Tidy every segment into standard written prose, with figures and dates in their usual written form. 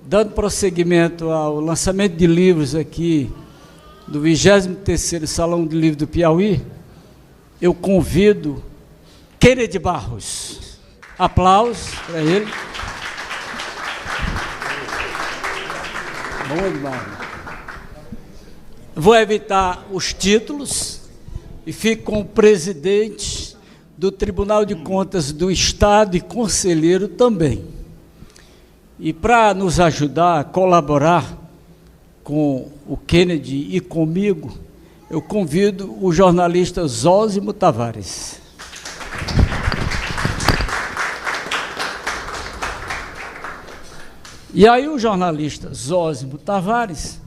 dando prosseguimento ao lançamento de livros aqui do 23º Salão de Livro do Piauí, eu convido Kennedy Barros. Aplausos para ele. Bom demais. Vou evitar os títulos e fico com o presidente do Tribunal de Contas do Estado e conselheiro também. E para nos ajudar a colaborar com o Kennedy e comigo, eu convido o jornalista Zósimo Tavares. E aí o jornalista Zósimo Tavares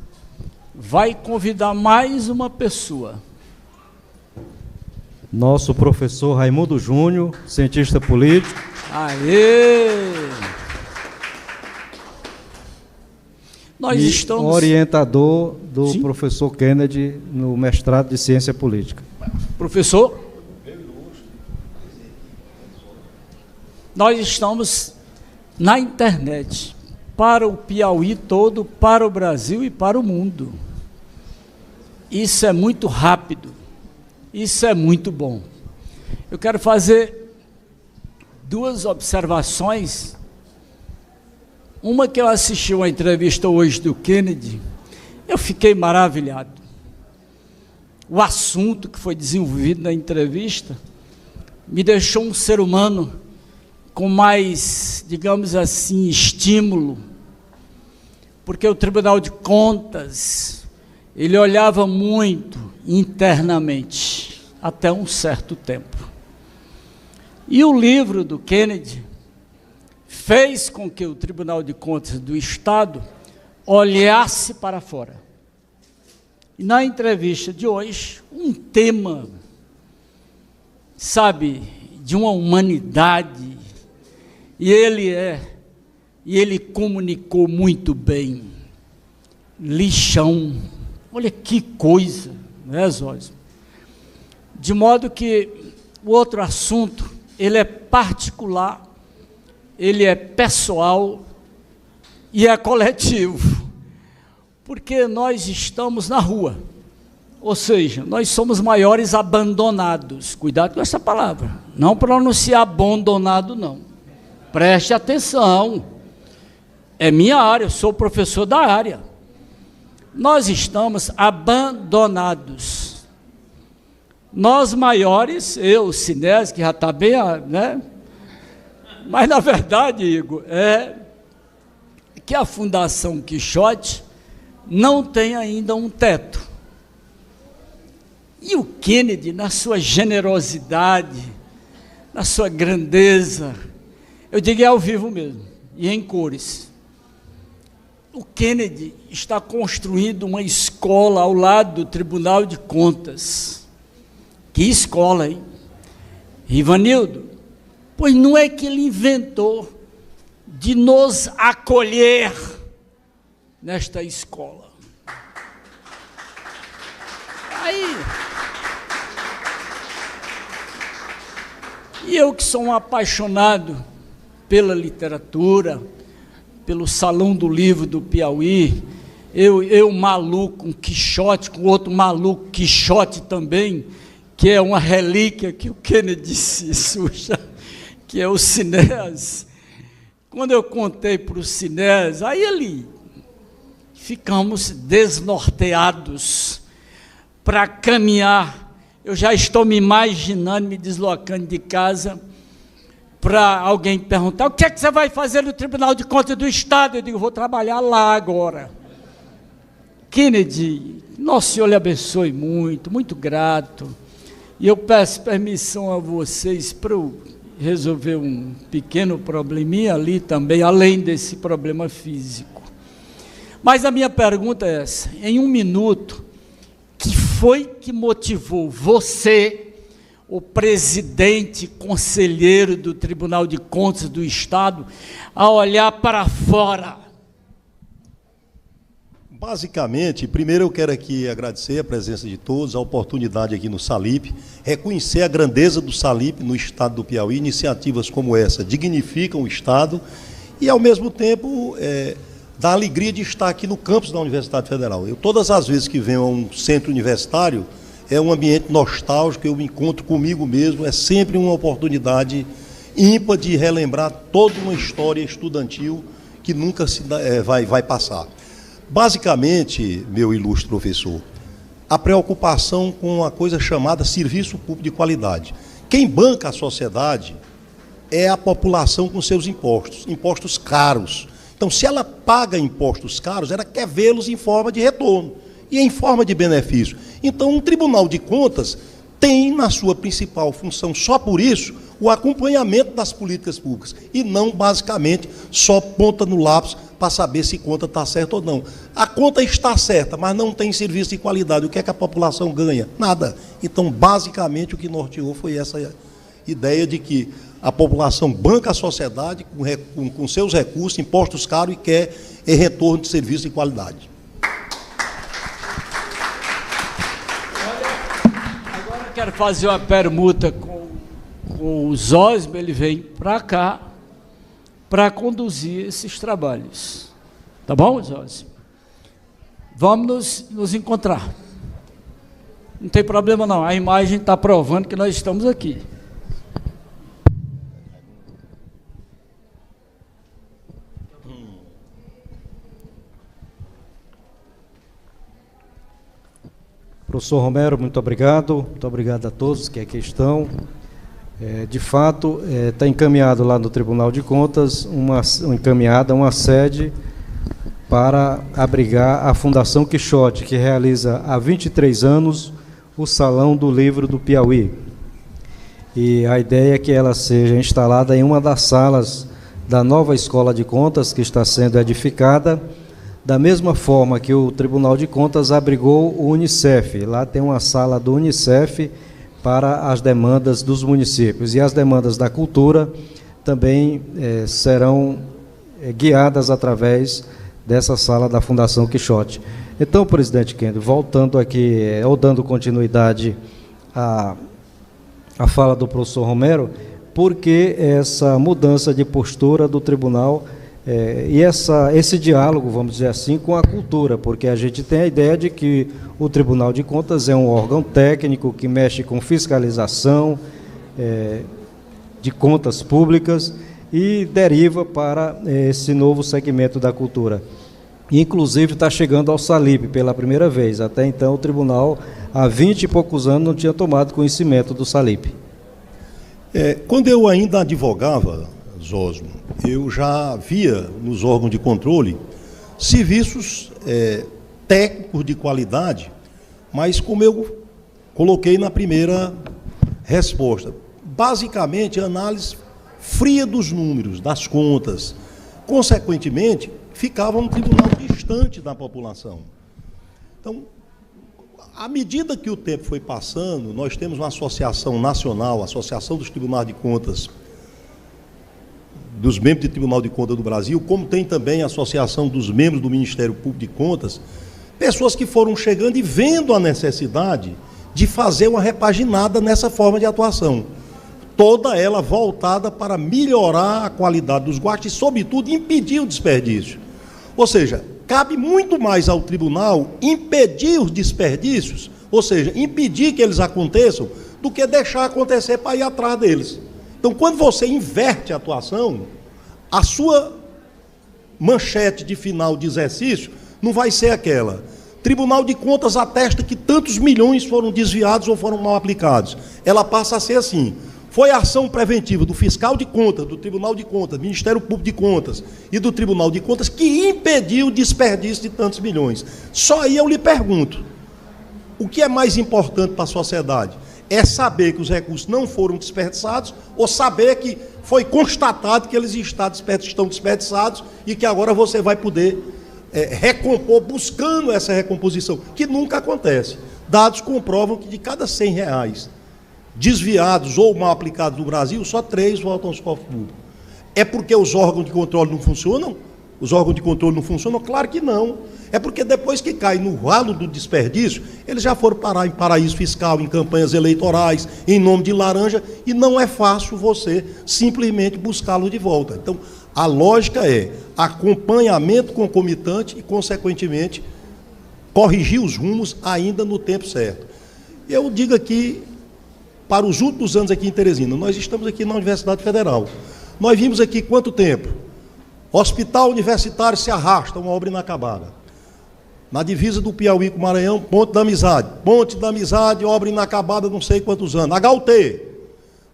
vai convidar mais uma pessoa. Nosso professor Raimundo Júnior, cientista político. Aê! Nós e estamos... orientador do Sim. professor Kennedy no mestrado de Ciência Política. Professor, nós estamos na internet, para o Piauí todo, para o Brasil e para o mundo. Isso é muito rápido, isso é muito bom. Eu quero fazer duas observações. Uma que eu assisti uma entrevista hoje do Kennedy, eu fiquei maravilhado. O assunto que foi desenvolvido na entrevista me deixou um ser humano com mais, digamos assim, estímulo, porque o Tribunal de Contas, ele olhava muito internamente, até um certo tempo. E o livro do Kennedy fez com que o Tribunal de Contas do Estado olhasse para fora. E na entrevista de hoje, um tema, sabe, de uma humanidade, e ele comunicou muito bem. Lixão, olha que coisa, né, Zósimo? De modo que o outro assunto, ele é particular, ele é pessoal e é coletivo, porque nós estamos na rua, ou seja, nós somos maiores abandonados. Cuidado com essa palavra, não pronunciar abandonado não, preste atenção, é minha área, eu sou professor da área. Nós estamos abandonados, nós maiores, eu, Sinésio, que já está bem, né? Mas, na verdade, Igor, é que a Fundação Quixote não tem ainda um teto. E o Kennedy, na sua generosidade, na sua grandeza, eu digo é ao vivo mesmo, e em cores. O Kennedy está construindo uma escola ao lado do Tribunal de Contas. Que escola, hein? Ivanildo, pois não é que ele inventou de nos acolher nesta escola. Aí, e eu que sou um apaixonado pela literatura, pelo Salão do Livro do Piauí, eu maluco, um Quixote, com outro maluco Quixote também, que é uma relíquia que o Kennedy se suja, que é o Sinés. Quando eu contei para o Sinés, aí ficamos desnorteados para caminhar. Eu já estou me imaginando, me deslocando de casa, para alguém perguntar, o que é que você vai fazer no Tribunal de Contas do Estado? Eu digo, vou trabalhar lá agora. Kennedy, nosso Senhor lhe abençoe muito, muito grato. E eu peço permissão a vocês para eu resolver um pequeno probleminha ali também, além desse problema físico. Mas a minha pergunta é essa, em um minuto, que foi que motivou você, o presidente conselheiro do Tribunal de Contas do Estado, a olhar para fora? Basicamente, primeiro eu quero aqui agradecer a presença de todos, a oportunidade aqui no SALIP, reconhecer a grandeza do SALIP no estado do Piauí. Iniciativas como essa dignificam o estado e, ao mesmo tempo, da alegria de estar aqui no campus da Universidade Federal. Eu, todas as vezes que venho a um centro universitário, é um ambiente nostálgico, eu me encontro comigo mesmo, é sempre uma oportunidade ímpar de relembrar toda uma história estudantil que nunca vai passar. Basicamente, meu ilustre professor, a preocupação com a coisa chamada serviço público de qualidade. Quem banca a sociedade é a população com seus impostos, impostos caros. Então, se ela paga impostos caros, ela quer vê-los em forma de retorno e em forma de benefício. Então, um Tribunal de Contas tem na sua principal função, só por isso, o acompanhamento das políticas públicas, e não, basicamente, só ponta no lápis para saber se a conta está certa ou não. A conta está certa, mas não tem serviço de qualidade. O que é que a população ganha? Nada. Então, basicamente, o que norteou foi essa ideia de que a população banca a sociedade com seus recursos, impostos caros, e quer retorno de serviço de qualidade. Agora eu quero fazer uma permuta com o Zósimo. Ele vem para cá para conduzir esses trabalhos. Tá bom, Zósimo? Vamos nos encontrar. Não tem problema não, a imagem está provando que nós estamos aqui. Professor Romero, muito obrigado a todos que aqui estão. De fato, está encaminhado lá no Tribunal de Contas uma sede para abrigar a Fundação Quixote, que realiza há 23 anos o Salão do Livro do Piauí. E a ideia é que ela seja instalada em uma das salas da nova Escola de Contas que está sendo edificada, da mesma forma que o Tribunal de Contas abrigou o Unicef. Lá tem uma sala do Unicef para as demandas dos municípios. E as demandas da cultura também serão guiadas através dessa sala da Fundação Quixote. Então, presidente Kendo, voltando aqui, ou dando continuidade à fala do professor Romero, por que essa mudança de postura do tribunal e esse diálogo, vamos dizer assim, com a cultura? Porque a gente tem a ideia de que o Tribunal de Contas é um órgão técnico que mexe com fiscalização de contas públicas e deriva para esse novo segmento da cultura. Inclusive está chegando ao SALIP pela primeira vez. Até então o tribunal, há 20 e poucos anos, não tinha tomado conhecimento do SALIP. Quando eu ainda advogava, Zósimo, eu já via nos órgãos de controle serviços técnicos de qualidade, mas como eu coloquei na primeira resposta, basicamente análise fria dos números, das contas, consequentemente ficava um tribunal distante da população. Então, à medida que o tempo foi passando, nós temos uma associação nacional, a Associação dos Tribunais de Contas, dos membros do Tribunal de Contas do Brasil, como tem também a Associação dos membros do Ministério Público de Contas, pessoas que foram chegando e vendo a necessidade de fazer uma repaginada nessa forma de atuação. Toda ela voltada para melhorar a qualidade dos gastos e, sobretudo, impedir o desperdício. Ou seja, cabe muito mais ao tribunal impedir os desperdícios, ou seja, impedir que eles aconteçam, do que deixar acontecer para ir atrás deles. Então, quando você inverte a atuação, a sua manchete de final de exercício não vai ser aquela: Tribunal de Contas atesta que tantos milhões foram desviados ou foram mal aplicados. Ela passa a ser assim: foi a ação preventiva do fiscal de contas, do Tribunal de Contas, do Ministério Público de Contas e do Tribunal de Contas que impediu o desperdício de tantos milhões. Só aí eu lhe pergunto, o que é mais importante para a sociedade? É saber que os recursos não foram desperdiçados ou saber que foi constatado que eles estão desperdiçados e que agora você vai poder recompor, buscando essa recomposição, que nunca acontece. Dados comprovam que de cada R$100 desviados ou mal aplicados no Brasil, só 3 voltam aos cofres públicos. É porque os órgãos de controle não funcionam? Os órgãos de controle não funcionam? Claro que não. É porque depois que cai no ralo do desperdício, eles já foram parar em paraíso fiscal, em campanhas eleitorais, em nome de laranja, e não é fácil você simplesmente buscá-lo de volta. Então, A lógica é acompanhamento concomitante e, consequentemente, corrigir os rumos ainda no tempo certo. Eu digo aqui, para os últimos anos aqui em Teresina, nós estamos aqui na Universidade Federal. Nós vimos aqui quanto tempo? Hospital Universitário se arrasta, uma obra inacabada. Na divisa do Piauí com o Maranhão, Ponte da Amizade, obra inacabada não sei quantos anos. HUT.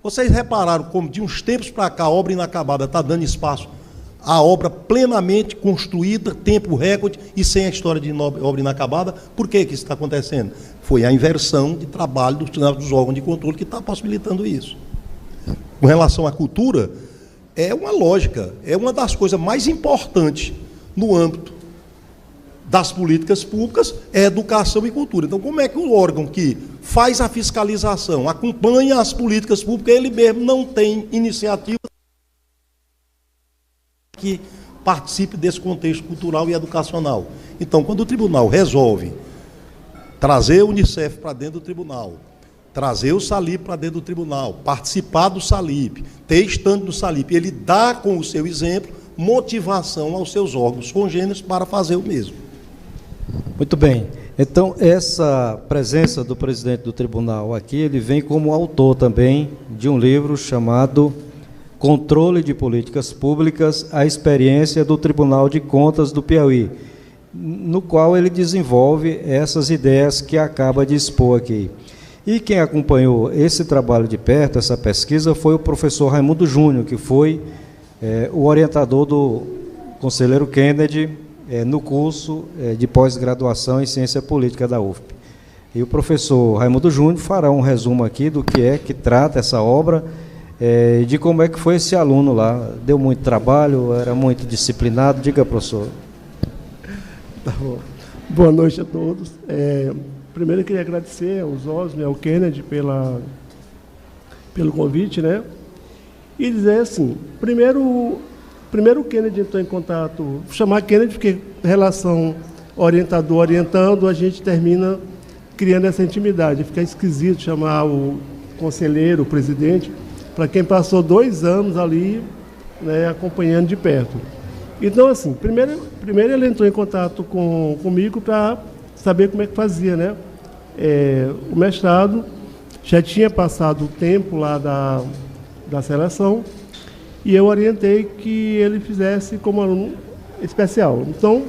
Vocês repararam como de uns tempos para cá a obra inacabada está dando espaço à obra plenamente construída, tempo recorde e sem a história de obra inacabada? Por que isso está acontecendo? Foi a inversão de trabalho dos órgãos de controle que está possibilitando isso. Com relação à cultura, é uma lógica, é uma das coisas mais importantes no âmbito das políticas públicas, é educação e cultura. Então, como é que o órgão que faz a fiscalização, acompanha as políticas públicas, ele mesmo não tem iniciativa que participe desse contexto cultural e educacional? Então, quando o tribunal resolve trazer o Unicef para dentro do tribunal, trazer o SALIP para dentro do tribunal, participar do SALIP, ter estande do SALIP, ele dá com o seu exemplo motivação aos seus órgãos congêneres para fazer o mesmo. Muito bem. Então, essa presença do presidente do tribunal aqui, ele vem como autor também de um livro chamado Controle de Políticas Públicas, a experiência do Tribunal de Contas do Piauí, no qual ele desenvolve essas ideias que acaba de expor aqui. E quem acompanhou esse trabalho de perto, essa pesquisa, foi o professor Raimundo Júnior, que foi o orientador do conselheiro Kennedy no curso de pós-graduação em Ciência Política da UFP. E o professor Raimundo Júnior fará um resumo aqui do que trata essa obra, de como é que foi esse aluno lá. Deu muito trabalho, era muito disciplinado. Diga, professor. Tá bom. Boa noite a todos. Primeiro eu queria agradecer ao Osmo e ao Kennedy pelo convite, né? E dizer assim, primeiro o Kennedy entrou em contato, vou chamar Kennedy porque relação orientador orientando, a gente termina criando essa intimidade. Fica esquisito chamar o conselheiro, o presidente, para quem passou 2 anos ali, né, acompanhando de perto. Então, assim, primeiro ele entrou em contato comigo para saber como é que fazia, né? O mestrado, já tinha passado o tempo lá da seleção, e eu orientei que ele fizesse como aluno especial. Então,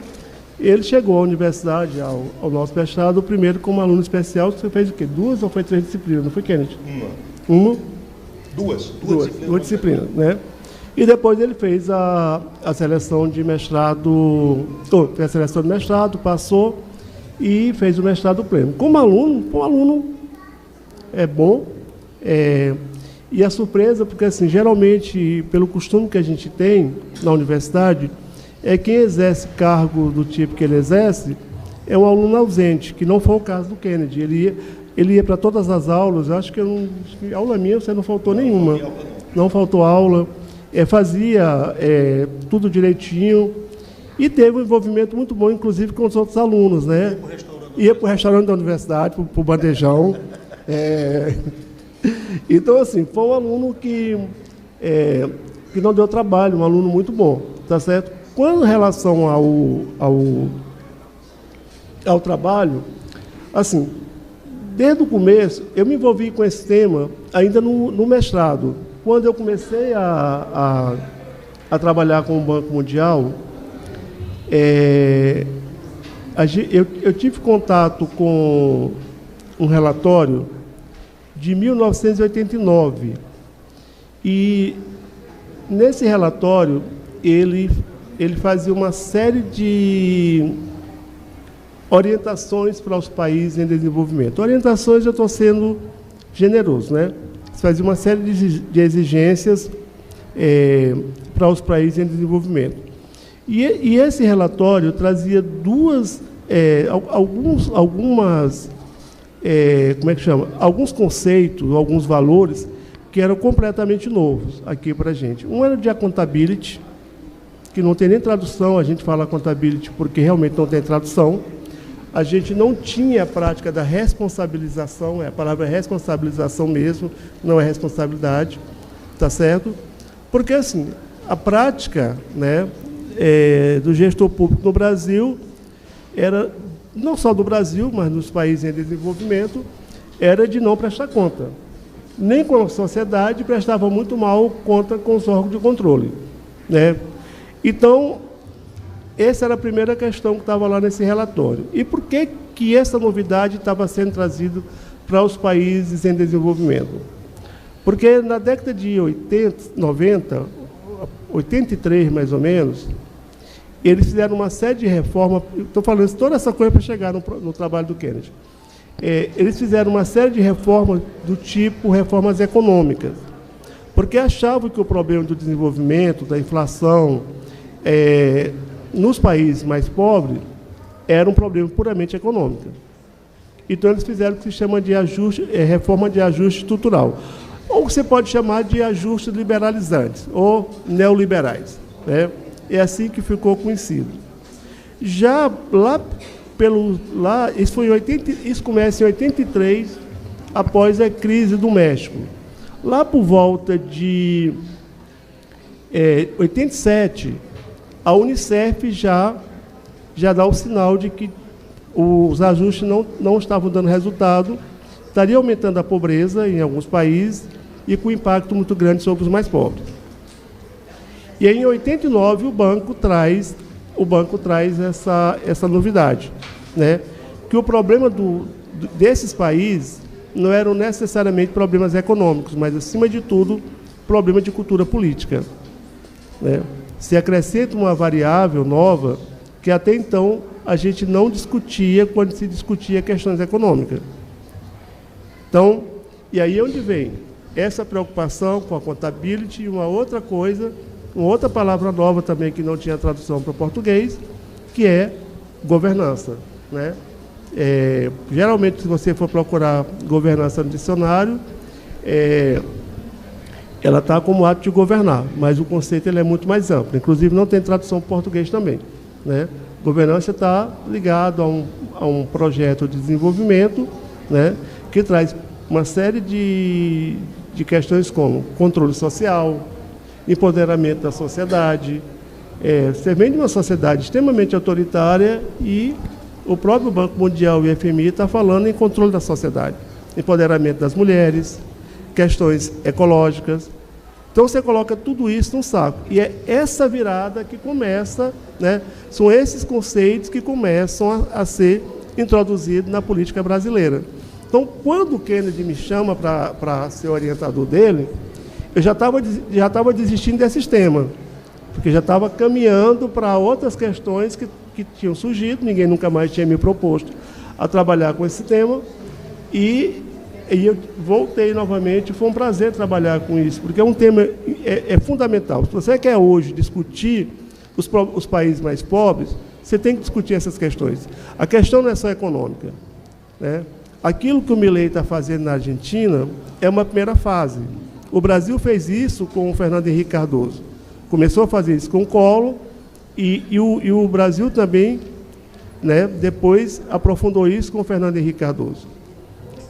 ele chegou à universidade, ao nosso mestrado, primeiro como aluno especial. Você fez o quê? 2 ou foi 3 disciplinas? Não foi, Kennedy? Uma? Duas disciplinas, né? E depois ele fez a seleção de mestrado, fez a seleção de mestrado, passou e fez o mestrado pleno. Como aluno é bom, e a surpresa, porque assim, geralmente, pelo costume que a gente tem na universidade, quem exerce cargo do tipo que ele exerce é um aluno ausente, que não foi o caso do Kennedy. Ele ia para todas as aulas, acho que aula minha você não faltou nenhuma. Não faltou aula, fazia tudo direitinho e teve um envolvimento muito bom, inclusive com os outros alunos, né? Ia para o restaurante da universidade, para o bandejão. Então, assim, foi um aluno que não deu trabalho, um aluno muito bom, tá certo? Quando em relação ao trabalho, assim, desde o começo, eu me envolvi com esse tema ainda no mestrado. Quando eu comecei a trabalhar com o Banco Mundial, eu tive contato com um relatório de 1989. E nesse relatório, ele fazia uma série de orientações para os países em desenvolvimento. Orientações, eu estou sendo generoso, né? Fazia uma série de exigências para os países em desenvolvimento. E esse relatório trazia alguns conceitos, alguns valores que eram completamente novos aqui para a gente. Um era de accountability, que não tem nem tradução, a gente fala accountability porque realmente não tem tradução. A gente não tinha a prática da responsabilização, a palavra é responsabilização mesmo, não é responsabilidade, tá certo? Porque, assim, a prática, né, do gestor público no Brasil era, não só do Brasil, mas nos países em desenvolvimento, era de não prestar conta. Nem com a sociedade prestava muito mal conta com os órgãos de controle, né? Então, essa era a primeira questão que estava lá nesse relatório. E por que que essa novidade estava sendo trazida para os países em desenvolvimento? Porque na década de 80, 90, 83 mais ou menos, eles fizeram uma série de reformas. Estou falando toda essa coisa para chegar no trabalho do Kennedy. Eles fizeram uma série de reformas do tipo reformas econômicas, porque achavam que o problema do desenvolvimento, da inflação, nos países mais pobres, era um problema puramente econômico. Então, eles fizeram o que se chama de reforma de ajuste estrutural, ou você pode chamar de ajustes liberalizantes, ou neoliberais, né? É assim que ficou conhecido. Já isso começa em 83, após a crise do México. Lá por volta de 87, a Unicef já dá o sinal de que os ajustes não estavam dando resultado, estaria aumentando a pobreza em alguns países e com impacto muito grande sobre os mais pobres. E aí, em 89, o banco traz essa novidade, né? Que o problema desses países não eram necessariamente problemas econômicos, mas, acima de tudo, problema de cultura política, né? Se acrescenta uma variável nova que até então a gente não discutia quando se discutia questões econômicas. Então, e aí é onde vem essa preocupação com a accountability e uma outra coisa, uma outra palavra nova também que não tinha tradução para o português, que é governança, né? Geralmente, se você for procurar governança no dicionário, ela está como ato de governar, mas o conceito ele é muito mais amplo. Inclusive, não tem tradução para o português também, né? Governança está ligado a um projeto de desenvolvimento, né, que traz uma série de questões como controle social, empoderamento da sociedade. Você vem de uma sociedade extremamente autoritária e o próprio Banco Mundial e o FMI está falando em controle da sociedade, empoderamento das mulheres, questões ecológicas. Então, você coloca tudo isso num saco. E é essa virada que começa, né, são esses conceitos que começam a ser introduzidos na política brasileira. Então, quando o Kennedy me chama para ser orientador dele, eu já estava desistindo desse tema, porque já estava caminhando para outras questões que tinham surgido, ninguém nunca mais tinha me proposto a trabalhar com esse tema, e eu voltei novamente. Foi um prazer trabalhar com isso, porque é um tema fundamental. Se você quer hoje discutir os países mais pobres, você tem que discutir essas questões. A questão não é só econômica, né? Aquilo que o Milei está fazendo na Argentina é uma primeira fase. O Brasil fez isso com o Fernando Henrique Cardoso. Começou a fazer isso com o Collor, e o Brasil também, né, depois aprofundou isso com o Fernando Henrique Cardoso.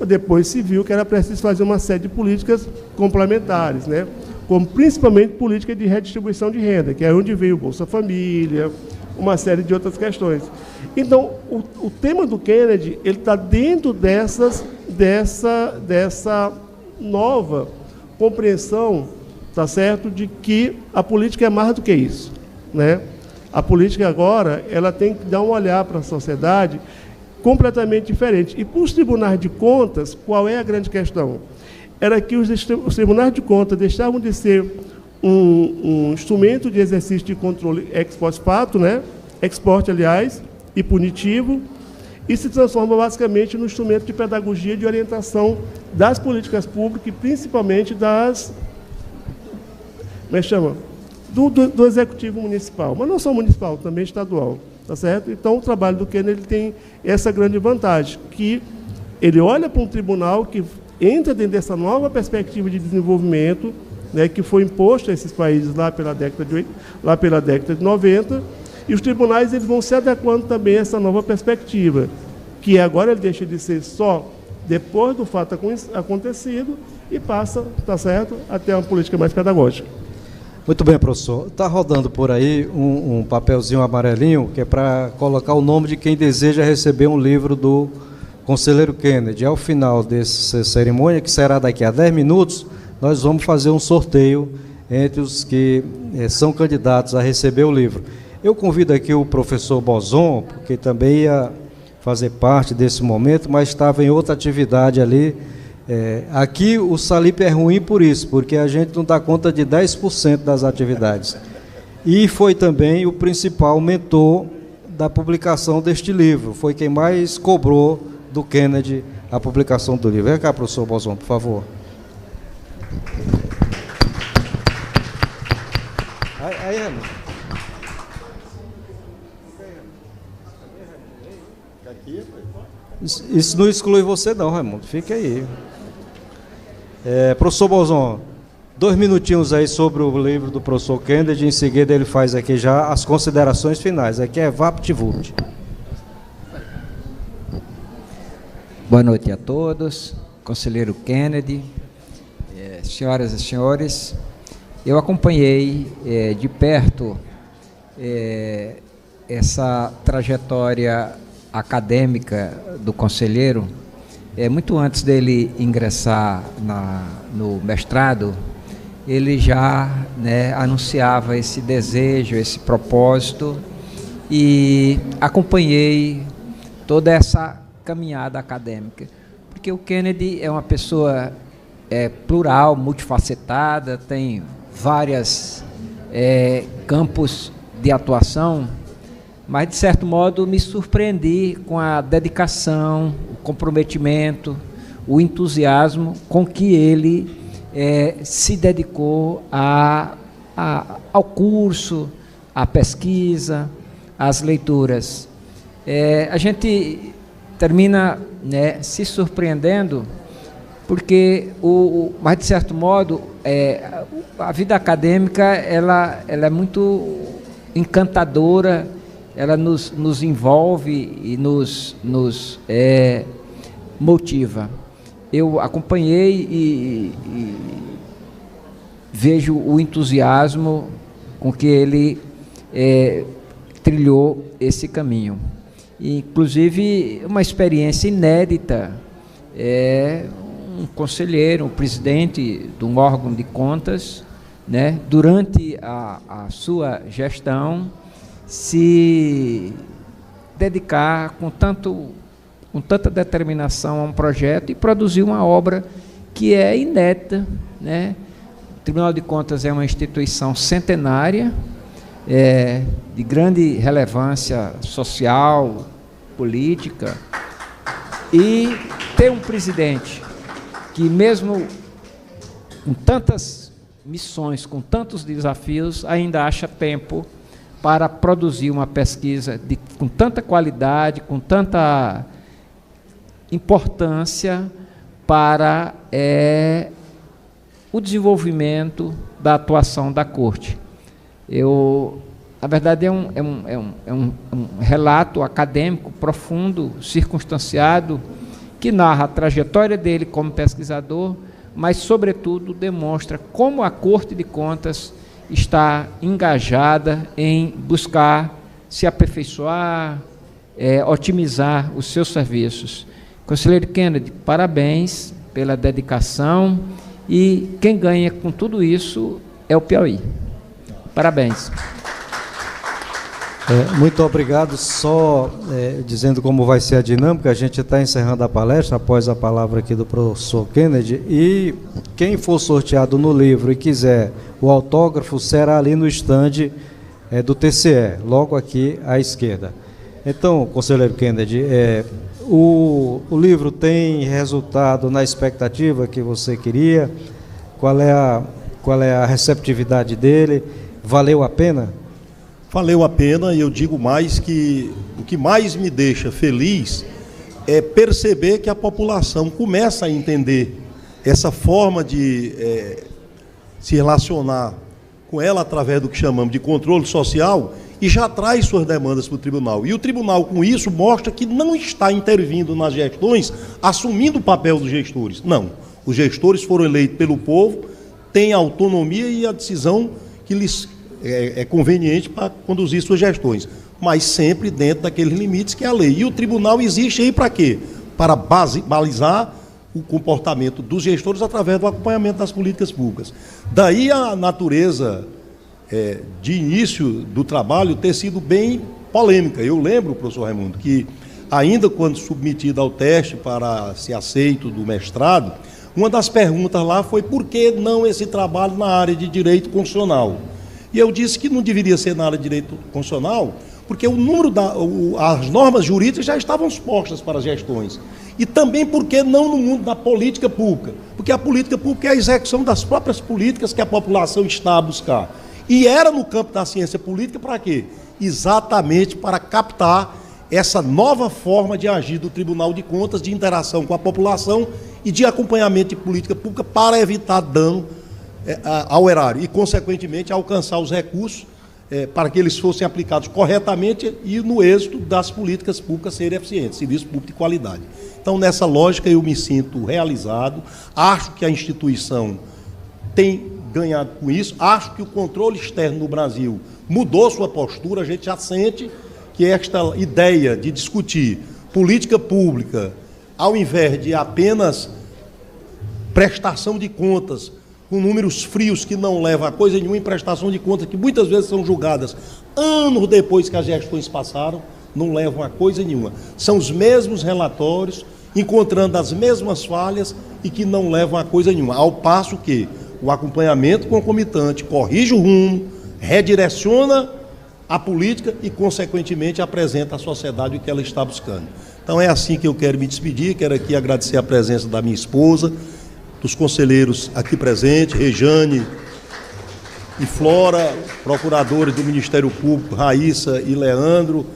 Depois se viu que era preciso fazer uma série de políticas complementares, né, como principalmente política de redistribuição de renda, que é onde veio o Bolsa Família, uma série de outras questões. Então, o tema do Kennedy ele está dentro dessa nova compreensão, tá certo, de que a política é mais do que isso, né? A política agora ela tem que dar um olhar para a sociedade completamente diferente. E para os tribunais de contas, qual é a grande questão? Era que os tribunais de contas deixavam de ser um instrumento de exercício de controle ex post facto, né? Ex post, aliás, e punitivo, e se transforma basicamente no instrumento de pedagogia e de orientação das políticas públicas e principalmente do executivo municipal, mas não só municipal, também estadual, tá certo? Então, o trabalho do Kennedy tem essa grande vantagem, que ele olha para um tribunal que entra dentro dessa nova perspectiva de desenvolvimento, né, que foi imposto a esses países lá pela década de 90, e os tribunais eles vão se adequando também a essa nova perspectiva, que agora ele deixa de ser só depois do fato acontecido e passa, tá certo, até uma política mais pedagógica. Muito bem, professor. Está rodando por aí um papelzinho amarelinho que é para colocar o nome de quem deseja receber um livro do conselheiro Kennedy. Ao final dessa cerimônia, que será daqui a 10 minutos, nós vamos fazer um sorteio entre os que são candidatos a receber o livro. Eu convido aqui o professor Bozon, porque também ia fazer parte desse momento, mas estava em outra atividade ali. Aqui o Salip é ruim por isso, porque a gente não dá conta de 10% das atividades. E foi também o principal mentor da publicação deste livro, foi quem mais cobrou do Kennedy a publicação do livro. Vem cá, professor Bozon, por favor. Aí, Raimundo. Isso não exclui você não, Raimundo, fique aí. Professor Bozon, 2 minutinhos aí sobre o livro do professor Kennedy, em seguida ele faz aqui já as considerações finais. Aqui é VaptVult. Boa noite a todos, conselheiro Kennedy, senhoras e senhores. Eu acompanhei de perto essa trajetória acadêmica do conselheiro, muito antes dele ingressar no mestrado. Ele já anunciava esse desejo, esse propósito, e acompanhei toda essa caminhada acadêmica, porque o Kennedy é uma pessoa plural, multifacetada, tem vários campos de atuação, mas de certo modo me surpreendi com a dedicação, o comprometimento, o entusiasmo com que ele se dedicou ao curso, à pesquisa, às leituras. A gente termina se surpreendendo, porque, mas de certo modo, a vida acadêmica ela é muito encantadora, ela nos envolve e nos motiva. Eu acompanhei e vejo o entusiasmo com que ele trilhou esse caminho. Inclusive, uma experiência inédita, um conselheiro, um presidente de um órgão de contas, durante a sua gestão, se dedicar com tanta determinação a um projeto e produzir uma obra que é inédita. O Tribunal de Contas é uma instituição centenária, de grande relevância social, política, e ter um presidente que, mesmo com tantas missões, com tantos desafios, ainda acha tempo para produzir uma pesquisa com tanta qualidade, com tanta importância para o desenvolvimento da atuação da Corte. Na verdade, é um relato acadêmico profundo, circunstanciado, que narra a trajetória dele como pesquisador, mas, sobretudo, demonstra como a Corte de Contas está engajada em buscar se aperfeiçoar, otimizar os seus serviços. Conselheiro Kennedy, parabéns pela dedicação, e quem ganha com tudo isso é o Piauí. Parabéns. Muito obrigado. Só dizendo como vai ser a dinâmica, a gente está encerrando a palestra após a palavra aqui do professor Kennedy, e quem for sorteado no livro e quiser o autógrafo será ali no estande do TCE, logo aqui à esquerda. Então, conselheiro Kennedy, o livro tem resultado na expectativa que você queria? Qual é a receptividade dele? Valeu a pena? Valeu a pena, e eu digo mais que o que mais me deixa feliz é perceber que a população começa a entender essa forma de se relacionar com ela através do que chamamos de controle social, e já traz suas demandas para o tribunal. E o tribunal, com isso, mostra que não está intervindo nas gestões, assumindo o papel dos gestores. Não. Os gestores foram eleitos pelo povo, têm autonomia e a decisão que lhes é conveniente para conduzir suas gestões, mas sempre dentro daqueles limites que é a lei. E o tribunal existe aí para quê? Para balizar o comportamento dos gestores através do acompanhamento das políticas públicas. Daí a natureza de início do trabalho ter sido bem polêmica. Eu lembro, professor Raimundo, que ainda quando submetido ao teste para ser aceito do mestrado, uma das perguntas lá foi por que não esse trabalho na área de direito constitucional? E eu disse que não deveria ser na área de direito constitucional, porque o número as normas jurídicas já estavam postas para as gestões. E também porque não no mundo da política pública, porque a política pública é a execução das próprias políticas que a população está a buscar. E era no campo da ciência política para quê? Exatamente para captar essa nova forma de agir do Tribunal de Contas, de interação com a população e de acompanhamento de política pública para evitar dano ao erário e, consequentemente, alcançar os recursos para que eles fossem aplicados corretamente e no êxito das políticas públicas serem eficientes, serviço público de qualidade. Então, nessa lógica, eu me sinto realizado, acho que a instituição tem ganhado com isso, acho que o controle externo no Brasil mudou sua postura, a gente já sente que esta ideia de discutir política pública, ao invés de apenas prestação de contas, com números frios que não levam a coisa nenhuma, em prestação de contas que muitas vezes são julgadas anos depois que as gestões passaram, não levam a coisa nenhuma. São os mesmos relatórios, encontrando as mesmas falhas e que não levam a coisa nenhuma. Ao passo que o acompanhamento concomitante corrige o rumo, redireciona a política e, consequentemente, apresenta à sociedade o que ela está buscando. Então, é assim que eu quero me despedir. Quero aqui agradecer a presença da minha esposa, dos conselheiros aqui presentes, Rejane e Flora, procuradores do Ministério Público, Raíssa e Leandro,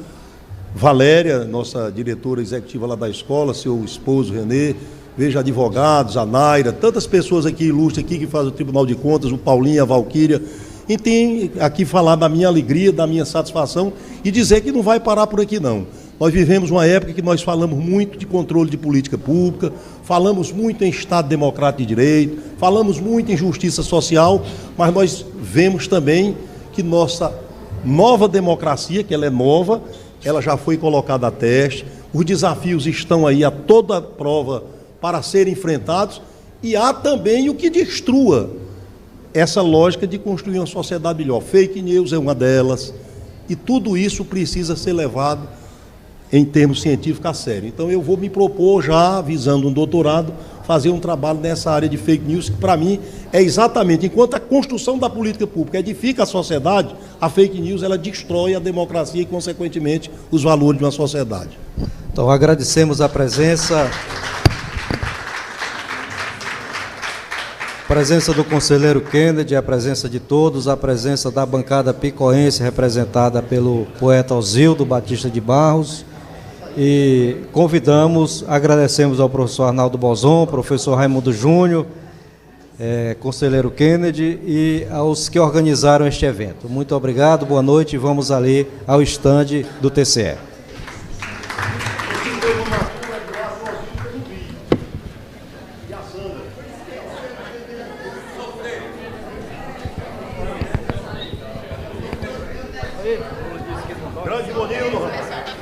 Valéria, nossa diretora executiva lá da escola, seu esposo Renê, veja advogados, a Naira, tantas pessoas aqui ilustres aqui que fazem o Tribunal de Contas, o Paulinho, a Valquíria, e tem aqui falar da minha alegria, da minha satisfação e dizer que não vai parar por aqui não. Nós vivemos uma época que nós falamos muito de controle de política pública, falamos muito em Estado Democrático de Direito, falamos muito em justiça social, mas nós vemos também que nossa nova democracia, que ela é nova, ela já foi colocada a teste, os desafios estão aí a toda prova para serem enfrentados e há também o que destrua essa lógica de construir uma sociedade melhor. Fake news é uma delas e tudo isso precisa ser levado em termos científicos a sério. Então eu vou me propor já, visando um doutorado, fazer um trabalho nessa área de fake news, que para mim é exatamente, enquanto a construção da política pública edifica a sociedade, a fake news ela destrói a democracia e, consequentemente, os valores de uma sociedade. Então agradecemos a presença do conselheiro Kennedy, a presença de todos, a presença da bancada picoense, representada pelo poeta Osildo Batista de Barros, e agradecemos ao professor Arnaldo Bozon, professor Raimundo Júnior, conselheiro Kennedy e aos que organizaram este evento. Muito obrigado, boa noite e vamos ali ao estande do TCE. Grande Bonildo.